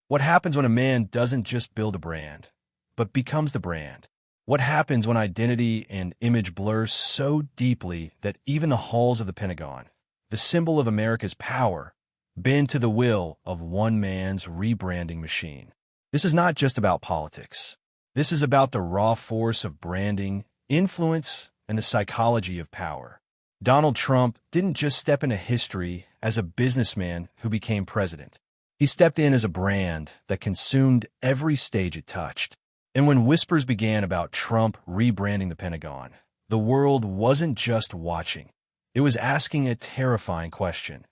What happens when a man doesn't just build a brand, but becomes the brand? What happens when identity and image blur so deeply that even the halls of the Pentagon, the symbol of America's power, bend to the will of one man's rebranding machine? This is not just about politics. This is about the raw force of branding, influence, and the psychology of power. Donald Trump didn't just step into history as a businessman who became president. He stepped in as a brand that consumed every stage it touched. And when whispers began about Trump rebranding the Pentagon, the world wasn't just watching. It was asking a terrifying question.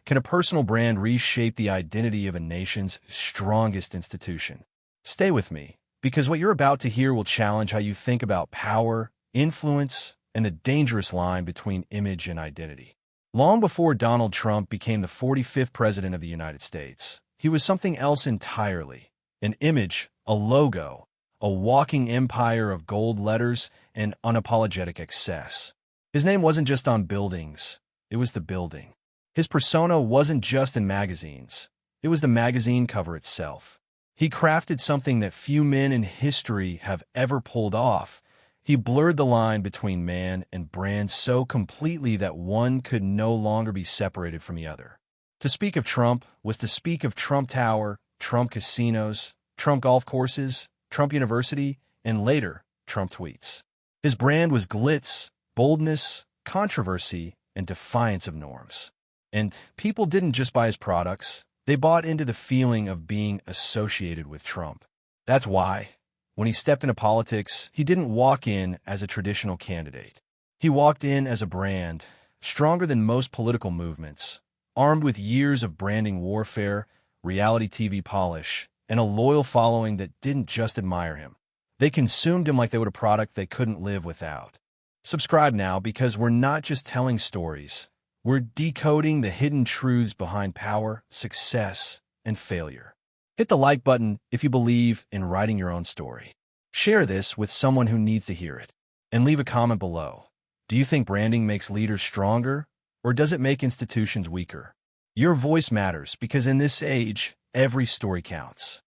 Can a personal brand reshape the identity of a nation's strongest institution? Stay with me, because what you're about to hear will challenge how you think about power, influence, and the dangerous line between image and identity. Long before Donald Trump became the 45th president of the United States, he was something else entirely. An image, a logo, a walking empire of gold letters and unapologetic excess. His name wasn't just on buildings, it was the building. His persona wasn't just in magazines, it was the magazine cover itself. He crafted something that few men in history have ever pulled off. He blurred the line between man and brand so completely that one could no longer be separated from the other. To speak of Trump was to speak of Trump Tower, Trump casinos, Trump golf courses, Trump University, and later, Trump tweets. His brand was glitz, boldness, controversy, and defiance of norms. And people didn't just buy his products, they bought into the feeling of being associated with Trump. That's why, when he stepped into politics, he didn't walk in as a traditional candidate. He walked in as a brand, stronger than most political movements, armed with years of branding warfare, reality TV polish, and a loyal following that didn't just admire him. They consumed him like they would a product they couldn't live without. Subscribe now, because we're not just telling stories. We're decoding the hidden truths behind power, success, and failure. Hit the like button if you believe in writing your own story. Share this with someone who needs to hear it. And leave a comment below. Do you think branding makes leaders stronger, or does it make institutions weaker? Your voice matters, because in this age, every story counts.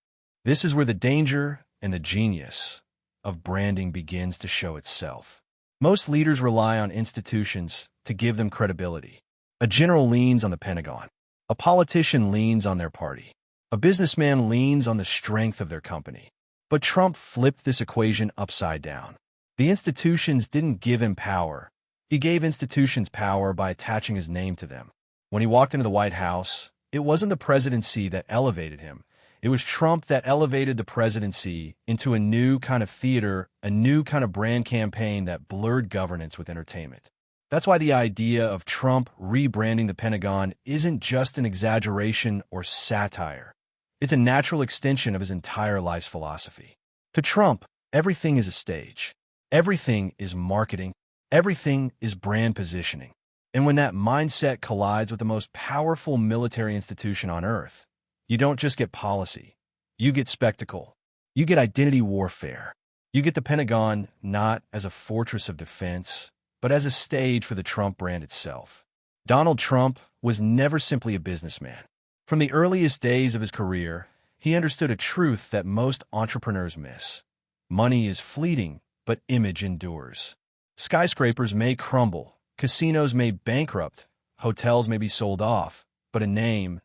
This is where the danger and the genius of branding begins to show itself. Most leaders rely on institutions to give them credibility. A general leans on the Pentagon. A politician leans on their party. A businessman leans on the strength of their company. But Trump flipped this equation upside down. The institutions didn't give him power. He gave institutions power by attaching his name to them. When he walked into the White House, it wasn't the presidency that elevated him. It was Trump that elevated the presidency into a new kind of theater, a new kind of brand campaign that blurred governance with entertainment. That's why the idea of Trump rebranding the Pentagon isn't just an exaggeration or satire. It's a natural extension of his entire life's philosophy. To Trump, everything is a stage. Everything is marketing. Everything is brand positioning. And when that mindset collides with the most powerful military institution on earth, you don't just get policy. You get spectacle. You get identity warfare. You get the Pentagon not as a fortress of defense, but as a stage for the Trump brand itself. Donald Trump was never simply a businessman. From the earliest days of his career, he understood a truth that most entrepreneurs miss. Money is fleeting, but image endures. Skyscrapers may crumble, casinos may bankrupt, hotels may be sold off, but a name,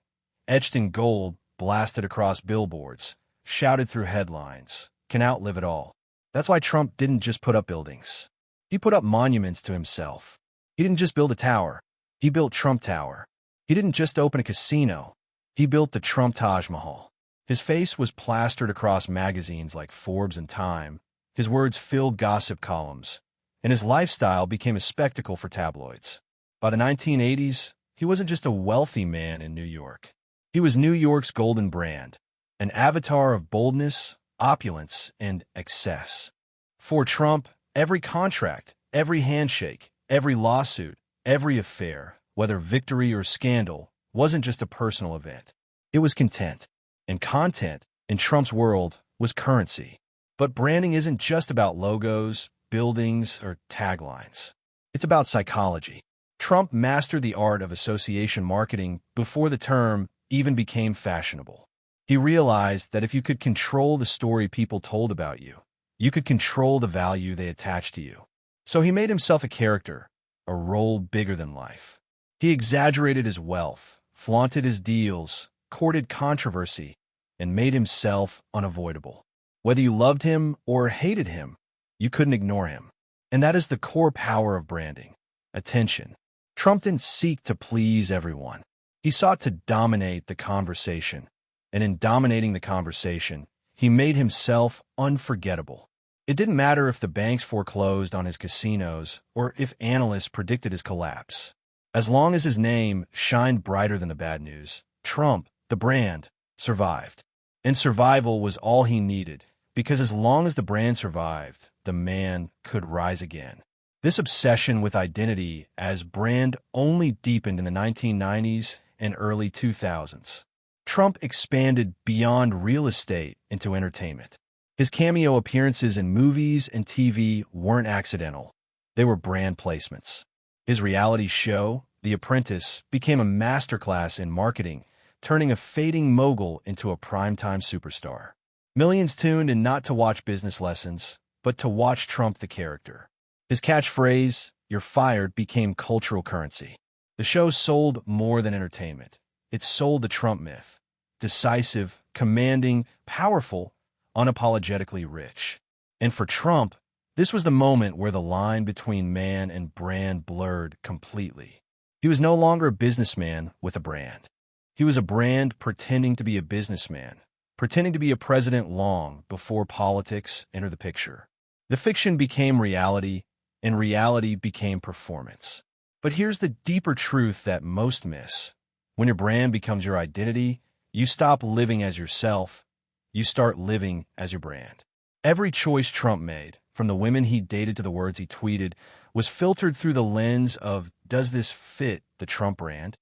etched in gold, blasted across billboards, shouted through headlines, can outlive it all. That's why Trump didn't just put up buildings. He put up monuments to himself. He didn't just build a tower. He built Trump Tower. He didn't just open a casino. He built the Trump Taj Mahal. His face was plastered across magazines like Forbes and Time. His words filled gossip columns, and his lifestyle became a spectacle for tabloids. By the 1980s, he wasn't just a wealthy man in New York. He was New York's golden brand, an avatar of boldness, opulence, and excess. For Trump, every contract, every handshake, every lawsuit, every affair, whether victory or scandal, wasn't just a personal event. It was content. And content, in Trump's world, was currency. But branding isn't just about logos, buildings, or taglines. It's about psychology. Trump mastered the art of association marketing before the term even became fashionable. He realized that if you could control the story people told about you, you could control the value they attached to you. So he made himself a character, a role bigger than life. He exaggerated his wealth, flaunted his deals, courted controversy, and made himself unavoidable. Whether you loved him or hated him, you couldn't ignore him. And that is the core power of branding: attention. Trump didn't seek to please everyone. He sought to dominate the conversation. And in dominating the conversation, he made himself unforgettable. It didn't matter if the banks foreclosed on his casinos or if analysts predicted his collapse. As long as his name shined brighter than the bad news, Trump, the brand, survived. And survival was all he needed, because as long as the brand survived, the man could rise again. This obsession with identity as brand only deepened in the 1990s and early 2000s. Trump expanded beyond real estate into entertainment. His cameo appearances in movies and TV weren't accidental. They were brand placements. His reality show, The Apprentice, became a masterclass in marketing, turning a fading mogul into a primetime superstar. Millions tuned in not to watch business lessons, but to watch Trump the character. His catchphrase, "You're fired," became cultural currency. The show sold more than entertainment. It sold the Trump myth: decisive, commanding, powerful, unapologetically rich. And for Trump, this was the moment where the line between man and brand blurred completely. He was no longer a businessman with a brand. He was a brand pretending to be a businessman, pretending to be a president long before politics entered the picture. The fiction became reality, and reality became performance. But here's the deeper truth that most miss. When your brand becomes your identity, you stop living as yourself. You start living as your brand. Every choice Trump made, from the women he dated to the words he tweeted, was filtered through the lens of, does this fit the Trump brand?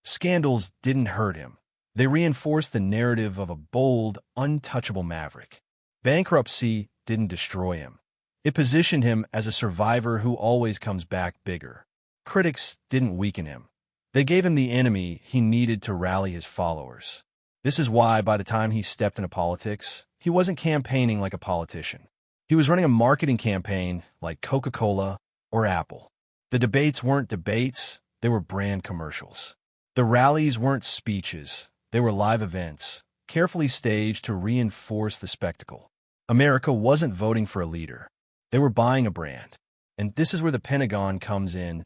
Scandals didn't hurt him. They reinforced the narrative of a bold, untouchable maverick. Bankruptcy didn't destroy him. It positioned him as a survivor who always comes back bigger. Critics didn't weaken him. They gave him the enemy he needed to rally his followers. This is why, by the time he stepped into politics, he wasn't campaigning like a politician. He was running a marketing campaign like Coca-Cola or Apple. The debates weren't debates, they were brand commercials. The rallies weren't speeches, they were live events, carefully staged to reinforce the spectacle. America wasn't voting for a leader. They were buying a brand. And this is where the Pentagon comes in,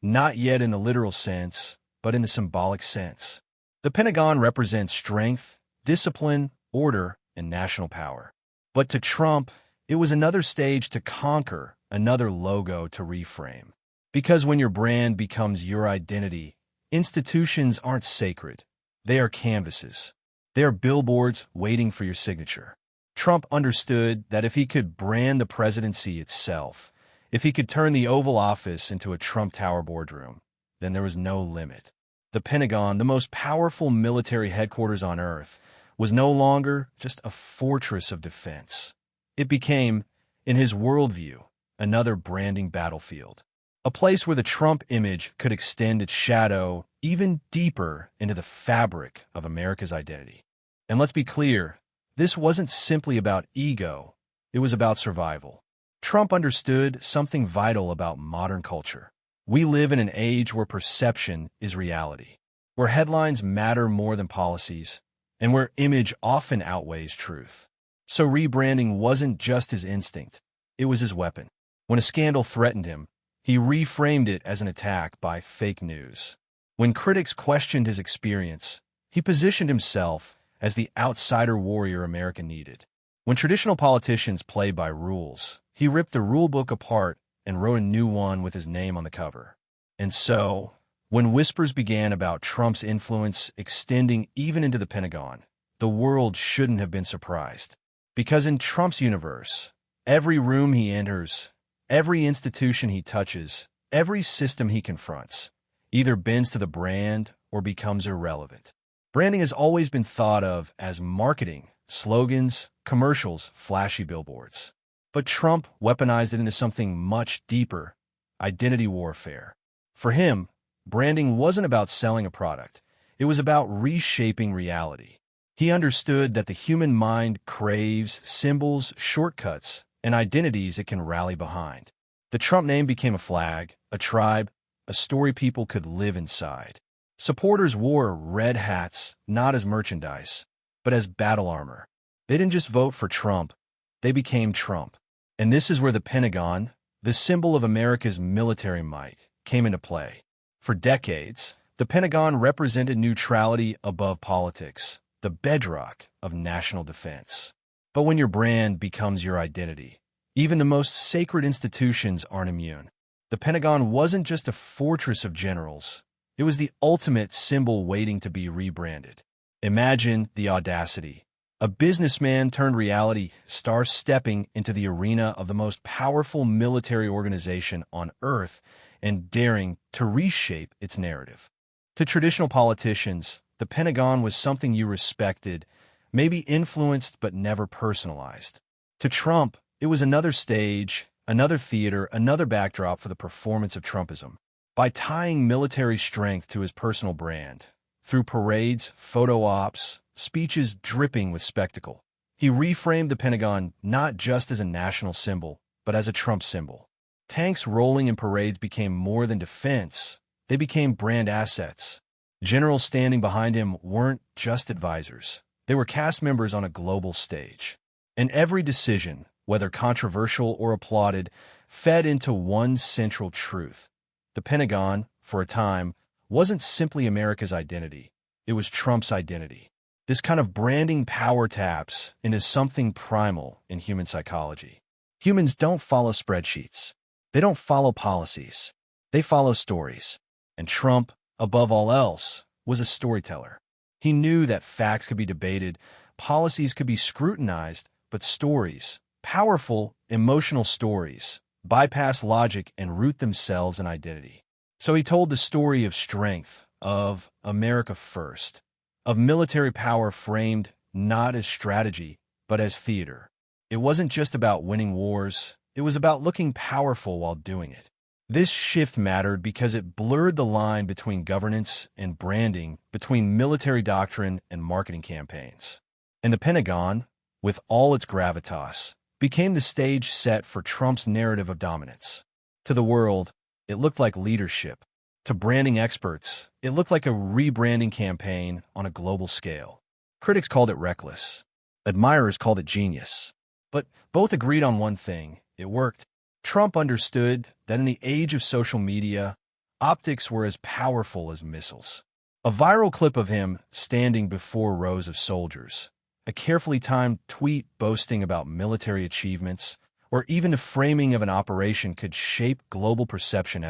not yet in the literal sense, but in the symbolic sense. The Pentagon represents strength, discipline, order, and national power. But to Trump, it was another stage to conquer, another logo to reframe. Because when your brand becomes your identity, institutions aren't sacred. They are canvases. They are billboards waiting for your signature. Trump understood that if he could brand the presidency itself, if he could turn the Oval Office into a Trump Tower boardroom, then there was no limit. The Pentagon, the most powerful military headquarters on Earth, was no longer just a fortress of defense. It became, in his worldview, another branding battlefield. A place where the Trump image could extend its shadow even deeper into the fabric of America's identity. And let's be clear, this wasn't simply about ego, it was about survival. Trump understood something vital about modern culture. We live in an age where perception is reality, where headlines matter more than policies, and where image often outweighs truth. So rebranding wasn't just his instinct, it was his weapon. When a scandal threatened him, he reframed it as an attack by fake news. When critics questioned his experience, he positioned himself as the outsider warrior America needed. When traditional politicians played by rules, he ripped the rulebook apart and wrote a new one with his name on the cover. And so, when whispers began about Trump's influence extending even into the Pentagon, the world shouldn't have been surprised. Because in Trump's universe, every room he enters, every institution he touches, every system he confronts, either bends to the brand or becomes irrelevant. Branding has always been thought of as marketing, slogans, commercials, flashy billboards. But Trump weaponized it into something much deeper: identity warfare. For him, branding wasn't about selling a product. It was about reshaping reality. He understood that the human mind craves symbols, shortcuts, and identities it can rally behind. The Trump name became a flag, a tribe, a story people could live inside. Supporters wore red hats not as merchandise, but as battle armor. They didn't just vote for Trump, they became Trump. And this is where the Pentagon, the symbol of America's military might, came into play. For decades, the Pentagon represented neutrality above politics, the bedrock of national defense. But when your brand becomes your identity, even the most sacred institutions aren't immune. The Pentagon wasn't just a fortress of generals. It was the ultimate symbol waiting to be rebranded. Imagine the audacity. A businessman turned reality star stepping into the arena of the most powerful military organization on Earth and daring to reshape its narrative. To traditional politicians, the Pentagon was something you respected, maybe influenced but never personalized. To Trump, it was another stage, another theater, another backdrop for the performance of Trumpism. By tying military strength to his personal brand, through parades, photo ops, speeches dripping with spectacle, he reframed the Pentagon not just as a national symbol, but as a Trump symbol. Tanks rolling in parades became more than defense. They became brand assets. Generals standing behind him weren't just advisors. They were cast members on a global stage. And every decision, whether controversial or applauded, fed into one central truth. The Pentagon, for a time, wasn't simply America's identity. It was Trump's identity. This kind of branding power taps into something primal in human psychology. Humans don't follow spreadsheets. They don't follow policies. They follow stories. And Trump, above all else, was a storyteller. He knew that facts could be debated, policies could be scrutinized, but stories, powerful, emotional stories, bypass logic and root themselves in identity. So he told the story of strength, of America first, of military power framed not as strategy, but as theater. It wasn't just about winning wars, it was about looking powerful while doing it. This shift mattered because it blurred the line between governance and branding, between military doctrine and marketing campaigns. And the Pentagon, with all its gravitas, became the stage set for Trump's narrative of dominance. To the world, it looked like leadership. To branding experts, it looked like a rebranding campaign on a global scale. Critics called it reckless. Admirers called it genius. But both agreed on one thing: it worked. Trump understood that in the age of social media, optics were as powerful as missiles. A viral clip of him standing before rows of soldiers, a carefully timed tweet boasting about military achievements, or even the framing of an operation could shape global perception.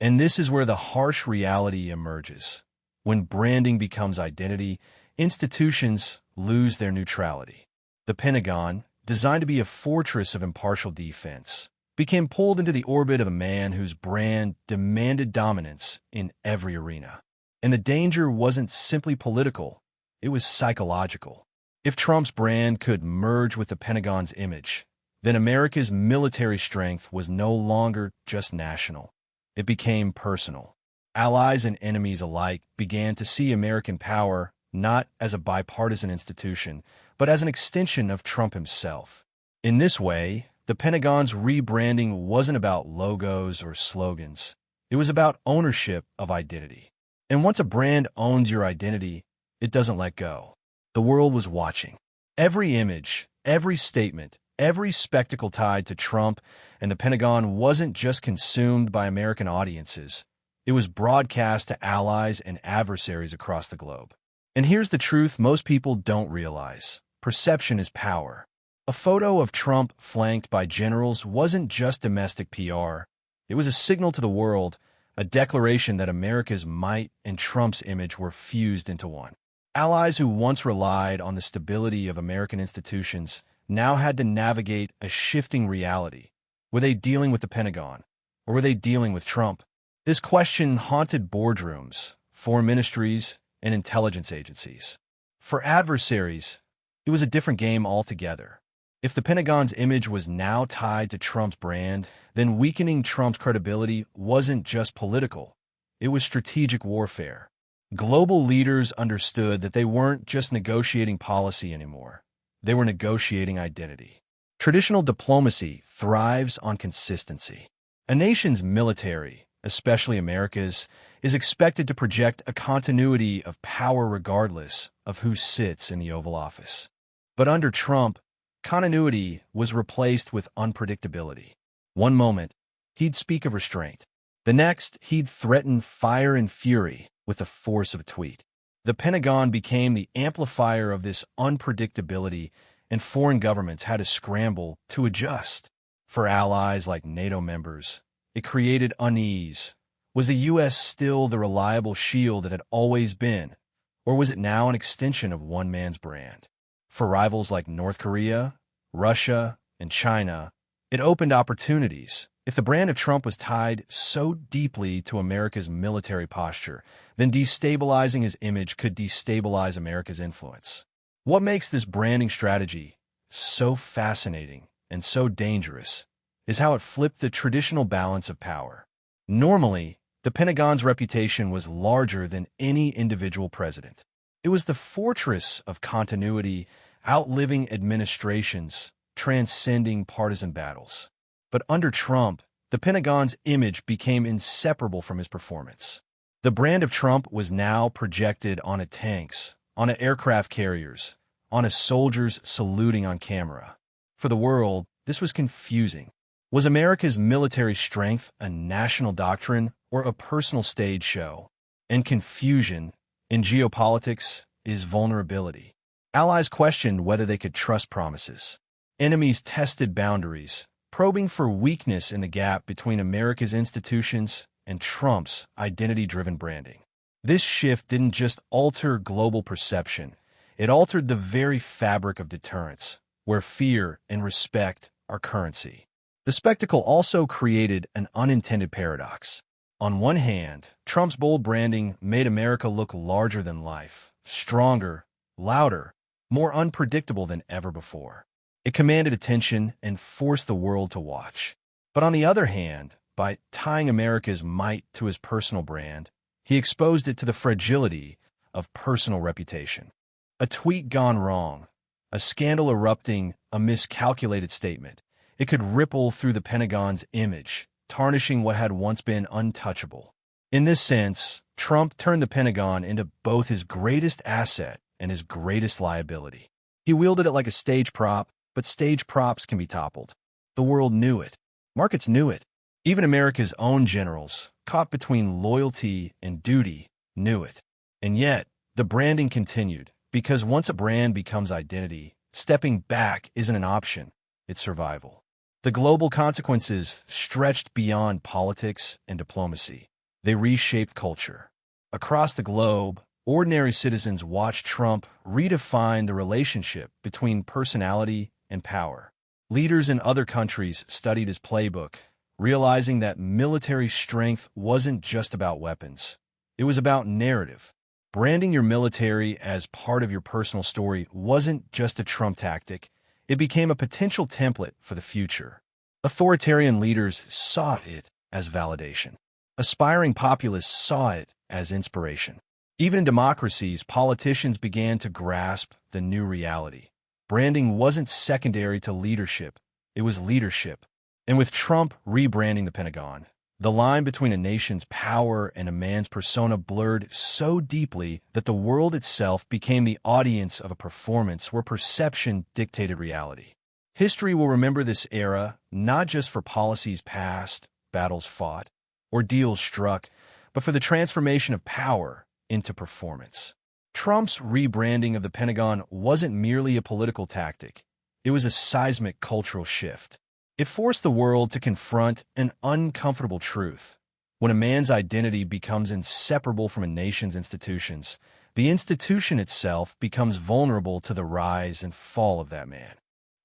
And this is where the harsh reality emerges. When branding becomes identity, institutions lose their neutrality. The Pentagon, designed to be a fortress of impartial defense, became pulled into the orbit of a man whose brand demanded dominance in every arena. And the danger wasn't simply political, it was psychological. If Trump's brand could merge with the Pentagon's image, then America's military strength was no longer just national. It became personal. Allies and enemies alike began to see American power not as a bipartisan institution, but as an extension of Trump himself. In this way, the Pentagon's rebranding wasn't about logos or slogans. It was about ownership of identity. And once a brand owns your identity, it doesn't let go. The world was watching. Every image, every statement, every spectacle tied to Trump and the Pentagon wasn't just consumed by American audiences. It was broadcast to allies and adversaries across the globe. And here's the truth most people don't realize. Perception is power. A photo of Trump flanked by generals wasn't just domestic PR. It was a signal to the world, a declaration that America's might and Trump's image were fused into one. Allies who once relied on the stability of American institutions now had to navigate a shifting reality. Were they dealing with the Pentagon, or were they dealing with Trump? This question haunted boardrooms, foreign ministries, and intelligence agencies. For adversaries, it was a different game altogether. If the Pentagon's image was now tied to Trump's brand, then weakening Trump's credibility wasn't just political. It was strategic warfare. Global leaders understood that they weren't just negotiating policy anymore. They were negotiating identity. Traditional diplomacy thrives on consistency. A nation's military, especially America's, is expected to project a continuity of power regardless of who sits in the Oval Office. But under Trump, continuity was replaced with unpredictability. One moment, he'd speak of restraint. The next, he'd threaten fire and fury with the force of a tweet. The Pentagon became the amplifier of this unpredictability, and foreign governments had to scramble to adjust. For allies like NATO members, it created unease. Was the U.S. still the reliable shield it had always been, or was it now an extension of one man's brand? For rivals like North Korea, Russia, and China, it opened opportunities. If the brand of Trump was tied so deeply to America's military posture, then destabilizing his image could destabilize America's influence. What makes this branding strategy so fascinating and so dangerous is how it flipped the traditional balance of power. Normally, the Pentagon's reputation was larger than any individual president. It was the fortress of continuity, outliving administrations, transcending partisan battles. But under Trump, the Pentagon's image became inseparable from his performance. The brand of Trump was now projected on tanks, on aircraft carriers, on soldiers saluting on camera. For the world, this was confusing. Was America's military strength a national doctrine or a personal stage show? And confusion, in geopolitics, is vulnerability. Allies questioned whether they could trust promises. Enemies tested boundaries, probing for weakness in the gap between America's institutions and Trump's identity-driven branding. This shift didn't just alter global perception, it altered the very fabric of deterrence, where fear and respect are currency. The spectacle also created an unintended paradox. On one hand, Trump's bold branding made America look larger than life, stronger, louder, more unpredictable than ever before. It commanded attention and forced the world to watch. But on the other hand, by tying America's might to his personal brand, he exposed it to the fragility of personal reputation. A tweet gone wrong, a scandal erupting, a miscalculated statement. It could ripple through the Pentagon's image, tarnishing what had once been untouchable. In this sense, Trump turned the Pentagon into both his greatest asset and his greatest liability. He wielded it like a stage prop, but stage props can be toppled. The world knew it. Markets knew it. Even America's own generals, caught between loyalty and duty, knew it. And yet, the branding continued, because once a brand becomes identity, stepping back isn't an option, it's survival. The global consequences stretched beyond politics and diplomacy. They reshaped culture. Across the globe, ordinary citizens watched Trump redefine the relationship between personality and power. Leaders in other countries studied his playbook, realizing that military strength wasn't just about weapons. It was about narrative. Branding your military as part of your personal story wasn't just a Trump tactic. It became a potential template for the future. Authoritarian leaders saw it as validation. Aspiring populists saw it as inspiration. Even in democracies, politicians began to grasp the new reality. Branding wasn't secondary to leadership, it was leadership. And with Trump rebranding the Pentagon, the line between a nation's power and a man's persona blurred so deeply that the world itself became the audience of a performance where perception dictated reality. History will remember this era not just for policies passed, battles fought, or deals struck, but for the transformation of power into performance. Trump's rebranding of the Pentagon wasn't merely a political tactic. It was a seismic cultural shift. It forced the world to confront an uncomfortable truth. When a man's identity becomes inseparable from a nation's institutions, the institution itself becomes vulnerable to the rise and fall of that man.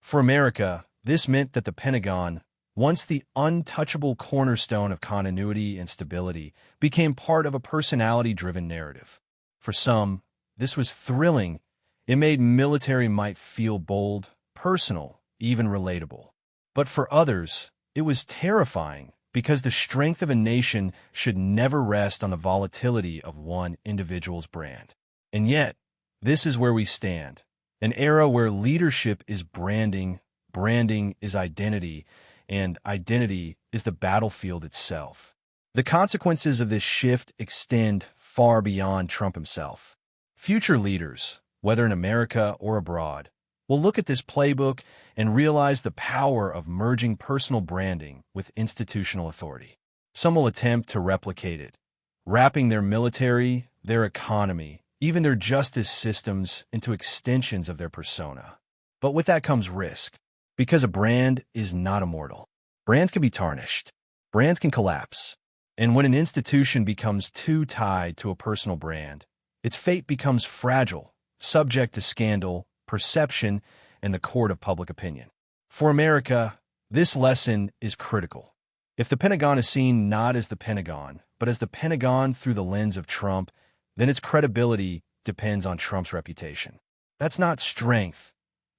For America, this meant that the Pentagon, once the untouchable cornerstone of continuity and stability, became part of a personality-driven narrative. For some, this was thrilling. It made military might feel bold, personal, even relatable. But for others, it was terrifying because the strength of a nation should never rest on the volatility of one individual's brand. And yet, this is where we stand, an era where leadership is branding, branding is identity, and identity is the battlefield itself. The consequences of this shift extend far beyond Trump himself. Future leaders, whether in America or abroad, will look at this playbook and realize the power of merging personal branding with institutional authority. Some will attempt to replicate it, wrapping their military, their economy, even their justice systems into extensions of their persona. But with that comes risk, because a brand is not immortal. Brands can be tarnished. Brands can collapse. And when an institution becomes too tied to a personal brand, its fate becomes fragile, subject to scandal, perception, and the court of public opinion. For America, this lesson is critical. If the Pentagon is seen not as the Pentagon, but as the Pentagon through the lens of Trump, then its credibility depends on Trump's reputation. That's not strength.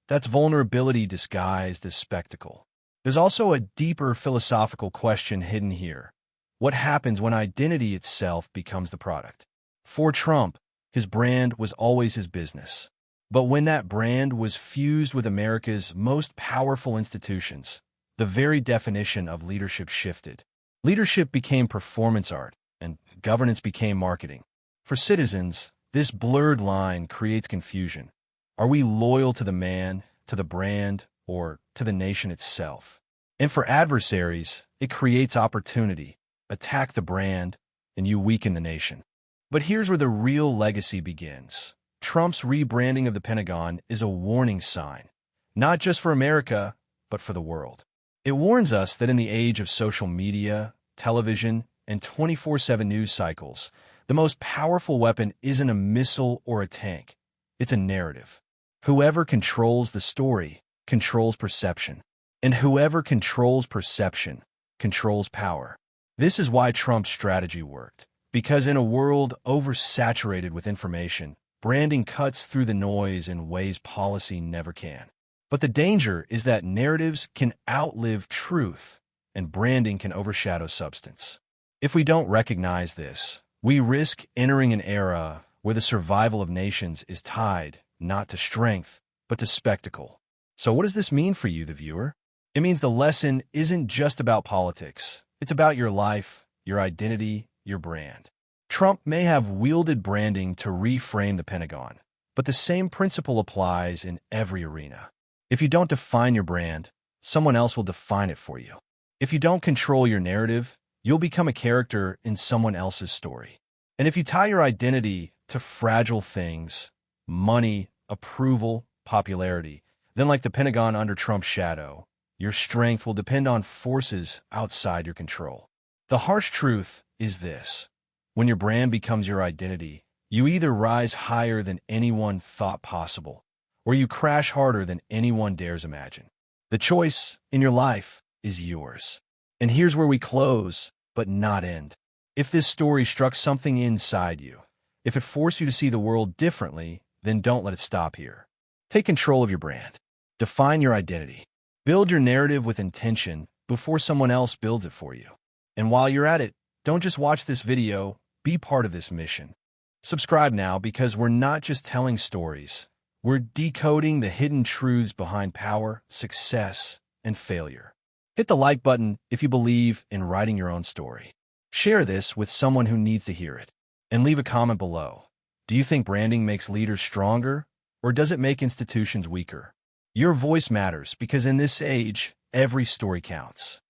That's vulnerability disguised as spectacle. There's also a deeper philosophical question hidden here. What happens when identity itself becomes the product? For Trump, his brand was always his business. But when that brand was fused with America's most powerful institutions, the very definition of leadership shifted. Leadership became performance art, and governance became marketing. For citizens, this blurred line creates confusion. Are we loyal to the man, to the brand, or to the nation itself? And for adversaries, it creates opportunity. Attack the brand, and you weaken the nation. But here's where the real legacy begins. Trump's rebranding of the Pentagon is a warning sign, not just for America, but for the world. It warns us that in the age of social media, television, and 24/7 news cycles, the most powerful weapon isn't a missile or a tank. It's a narrative. Whoever controls the story controls perception, and whoever controls perception controls power. This is why Trump's strategy worked, because in a world oversaturated with information, branding cuts through the noise in ways policy never can. But the danger is that narratives can outlive truth, and branding can overshadow substance. If we don't recognize this, we risk entering an era where the survival of nations is tied not to strength, but to spectacle. So what does this mean for you, the viewer? It means the lesson isn't just about politics. It's about your life, your identity, your brand. Trump may have wielded branding to reframe the Pentagon, but the same principle applies in every arena. If you don't define your brand, someone else will define it for you. If you don't control your narrative, you'll become a character in someone else's story. And if you tie your identity to fragile things, money, approval, popularity, then like the Pentagon under Trump's shadow, your strength will depend on forces outside your control. The harsh truth is this. When your brand becomes your identity, you either rise higher than anyone thought possible, or you crash harder than anyone dares imagine. The choice in your life is yours. And here's where we close, but not end. If this story struck something inside you, if it forced you to see the world differently, then don't let it stop here. Take control of your brand. Define your identity. Build your narrative with intention before someone else builds it for you. And while you're at it, don't just watch this video, be part of this mission. Subscribe now because we're not just telling stories. We're decoding the hidden truths behind power, success, and failure. Hit the like button if you believe in writing your own story. Share this with someone who needs to hear it. And leave a comment below. Do you think branding makes leaders stronger, or does it make institutions weaker? Your voice matters because in this age, every story counts.